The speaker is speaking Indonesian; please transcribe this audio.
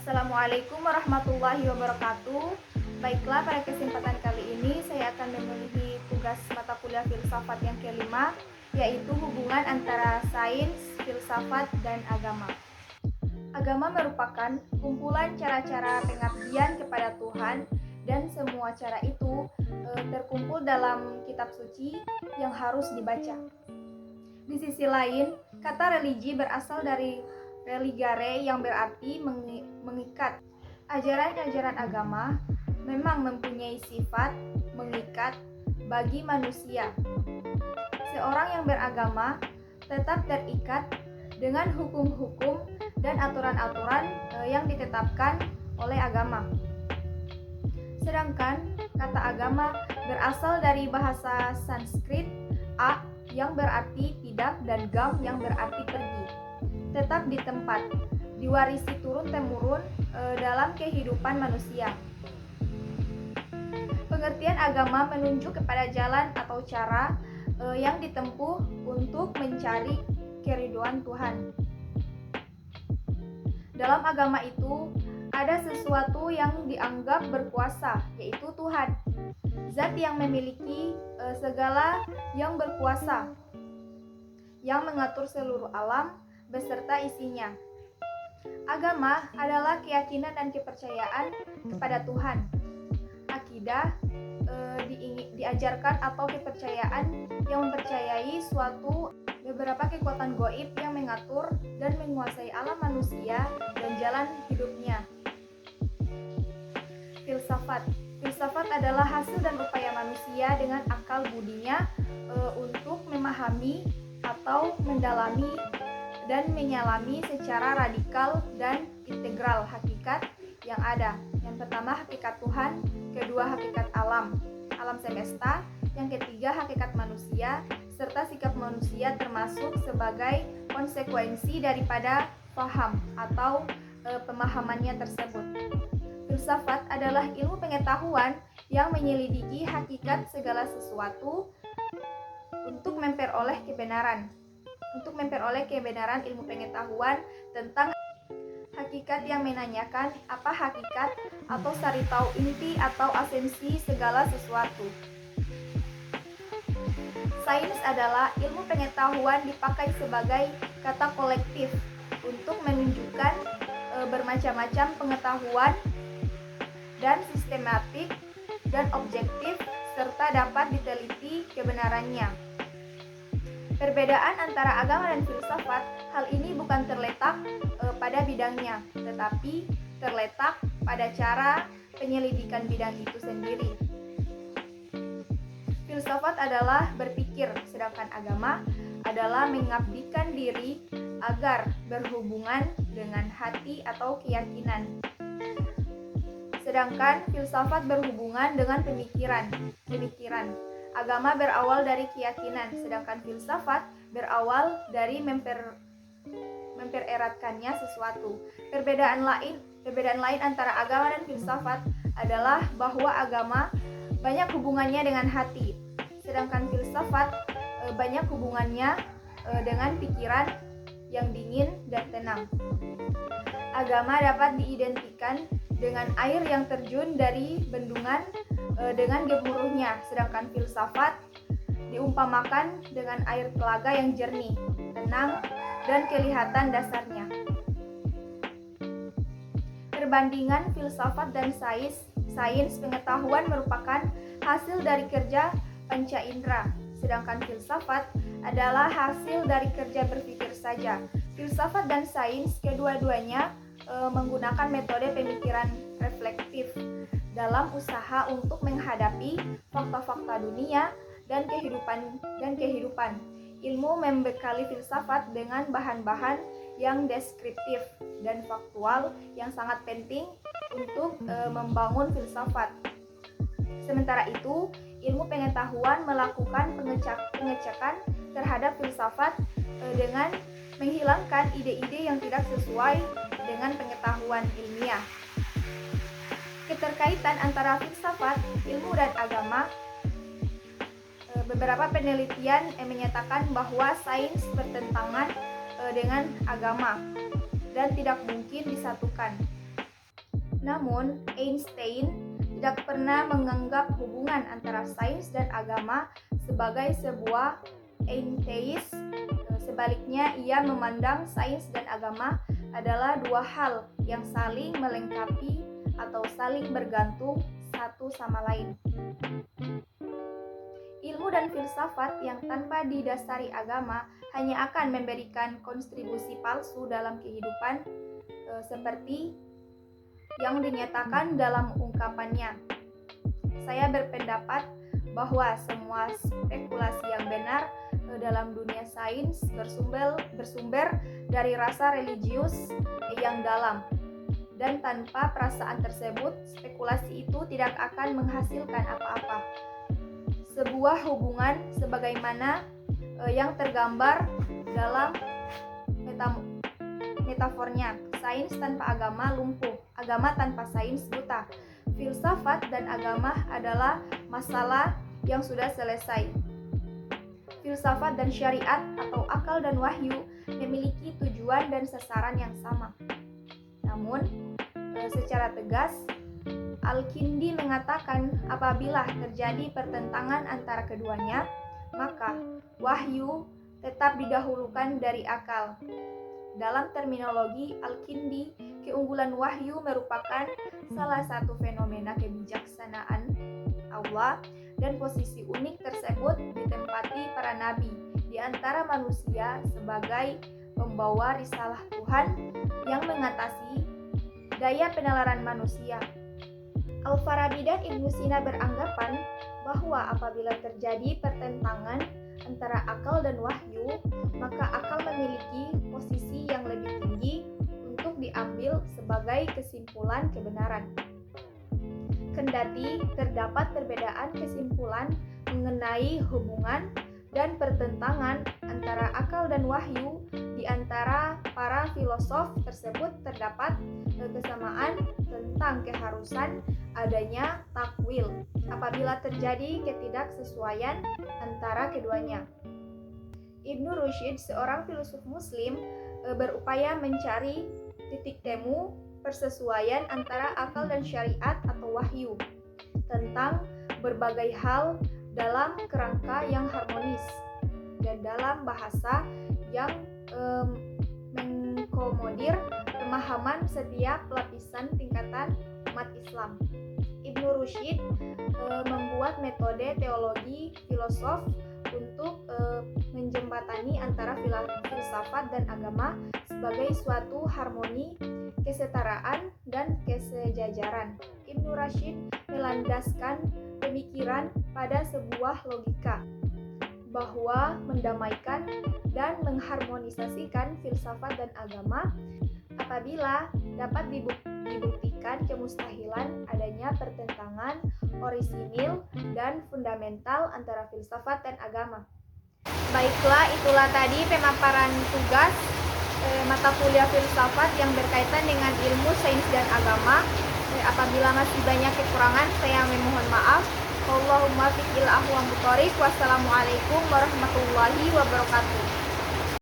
Assalamualaikum warahmatullahi wabarakatuh. Baiklah, pada kesempatan kali ini saya akan memenuhi tugas mata kuliah filsafat yang kelima, yaitu hubungan antara sains, filsafat, dan agama. Agama merupakan kumpulan cara-cara pengabdian kepada Tuhan, dan semua cara itu terkumpul dalam kitab suci yang harus dibaca. Di sisi lain, kata religi berasal dari religare yang berarti mengikat. Ajaran-ajaran agama memang mempunyai sifat mengikat bagi manusia. Seorang yang beragama tetap terikat dengan hukum-hukum dan aturan-aturan yang ditetapkan oleh agama. Sedangkan kata agama berasal dari bahasa Sanskrit a yang berarti tidak dan gam yang berarti pergi. Tetap di tempat, diwarisi turun-temurun dalam kehidupan manusia. Pengertian agama menunjuk kepada jalan atau cara yang ditempuh untuk mencari keridhaan Tuhan. Dalam agama itu ada sesuatu yang dianggap berkuasa, yaitu Tuhan, zat yang memiliki segala yang berkuasa, yang mengatur seluruh alam beserta isinya. Agama adalah keyakinan dan kepercayaan kepada Tuhan. Akidah diajarkan atau kepercayaan yang mempercayai beberapa kekuatan gaib yang mengatur dan menguasai alam manusia dan jalan hidupnya. Filsafat adalah hasil dan upaya manusia dengan akal budinya untuk memahami atau mendalami dan menyelami secara radikal dan integral hakikat yang ada. Yang pertama, hakikat Tuhan, kedua, hakikat alam semesta, yang ketiga, hakikat manusia, serta sikap manusia termasuk sebagai konsekuensi daripada paham atau pemahamannya tersebut. Filsafat adalah ilmu pengetahuan yang menyelidiki hakikat segala sesuatu untuk memperoleh kebenaran ilmu pengetahuan tentang hakikat yang menanyakan apa hakikat atau sari tahu inti atau esensi segala sesuatu. Sains adalah ilmu pengetahuan dipakai sebagai kata kolektif untuk menunjukkan bermacam-macam pengetahuan dan sistematik dan objektif serta dapat diteliti kebenarannya. Perbedaan antara agama dan filsafat, hal ini bukan terletak pada bidangnya, tetapi terletak pada cara penyelidikan bidang itu sendiri. Filsafat adalah berpikir, sedangkan agama adalah mengabdikan diri agar berhubungan dengan hati atau keyakinan. Sedangkan filsafat berhubungan dengan pemikiran. Agama berawal dari keyakinan, sedangkan filsafat berawal dari mempereratkannya sesuatu. Perbedaan lain antara agama dan filsafat adalah bahwa agama banyak hubungannya dengan hati, sedangkan filsafat banyak hubungannya dengan pikiran yang dingin dan tenang. Agama dapat diidentikan dengan air yang terjun dari bendungan dengan gemuruhnya, sedangkan filsafat diumpamakan dengan air telaga yang jernih, tenang, dan kelihatan dasarnya. Perbandingan filsafat dan sains pengetahuan merupakan hasil dari kerja panca indera, sedangkan filsafat adalah hasil dari kerja berpikir saja. Filsafat dan sains kedua-duanya menggunakan metode pemikiran reflektif dalam usaha untuk menghadapi fakta-fakta dunia dan kehidupan. Ilmu membekali filsafat dengan bahan-bahan yang deskriptif dan faktual yang sangat penting untuk membangun filsafat. Sementara itu, ilmu pengetahuan melakukan pengecekan terhadap filsafat dengan menghilangkan ide-ide yang tidak sesuai dengan pengetahuan ilmiah. Keterkaitan antara filsafat, ilmu, dan agama. Beberapa penelitian menyatakan bahwa sains bertentangan dengan agama dan tidak mungkin disatukan. Namun, Einstein tidak pernah menganggap hubungan antara sains dan agama sebagai sebuah enteis. Sebaliknya, ia memandang sains dan agama adalah dua hal yang saling melengkapi atau saling bergantung satu sama lain. Ilmu dan filsafat yang tanpa didasari agama hanya akan memberikan kontribusi palsu dalam kehidupan, seperti yang dinyatakan dalam ungkapannya. Saya berpendapat bahwa semua spekulasi yang benar dalam dunia sains bersumber dari rasa religius yang dalam, dan tanpa perasaan tersebut, spekulasi itu tidak akan menghasilkan apa-apa. Sebuah hubungan sebagaimana yang tergambar dalam metafornya, sains tanpa agama lumpuh, agama tanpa sains buta. Filsafat dan agama adalah masalah yang sudah selesai. Filsafat dan syariat atau akal dan wahyu memiliki tujuan dan sasaran yang sama. Namun, secara tegas, Al-Kindi mengatakan apabila terjadi pertentangan antara keduanya, maka wahyu tetap didahulukan dari akal. Dalam terminologi Al-Kindi, keunggulan wahyu merupakan salah satu fenomena kebijaksanaan Allah, dan posisi unik tersebut ditempati para nabi di antara manusia sebagai pembawa risalah Tuhan yang mengatasi daya penalaran manusia. Al-Farabi dan Ibnu Sina beranggapan bahwa apabila terjadi pertentangan antara akal dan wahyu, maka akal memiliki posisi yang lebih tinggi untuk diambil sebagai kesimpulan kebenaran. Kendati terdapat perbedaan kesimpulan mengenai hubungan dan pertentangan antara akal dan wahyu, di antara para filosof tersebut terdapat kesamaan tentang keharusan adanya takwil apabila terjadi ketidaksesuaian antara keduanya. Ibnu Rushd, seorang filsuf muslim, berupaya mencari titik temu persesuaian antara akal dan syariat atau wahyu tentang berbagai hal dalam kerangka yang harmonis dan dalam bahasa yang mengakomodir pemahaman setiap lapisan tingkatan umat Islam. Ibnu Rushd membuat metode teologi filosof untuk menjembatani antara filsafat dan agama sebagai suatu harmoni, kesetaraan, dan kesejajaran. Ibnu Rushd melandaskan pemikiran pada sebuah logika bahwa mendamaikan dan mengharmonisasikan filsafat dan agama apabila dapat dibuktikan kemustahilan adanya pertentangan orisinil dan fundamental antara filsafat dan agama. Baiklah, itulah tadi pemaparan tugas mata kuliah filsafat yang berkaitan dengan ilmu sains dan agama. Apabila masih banyak kekurangan, saya memohon maaf. Allahumma fiqil ahwam bukhari. Wassalamualaikum warahmatullahi wabarakatuh.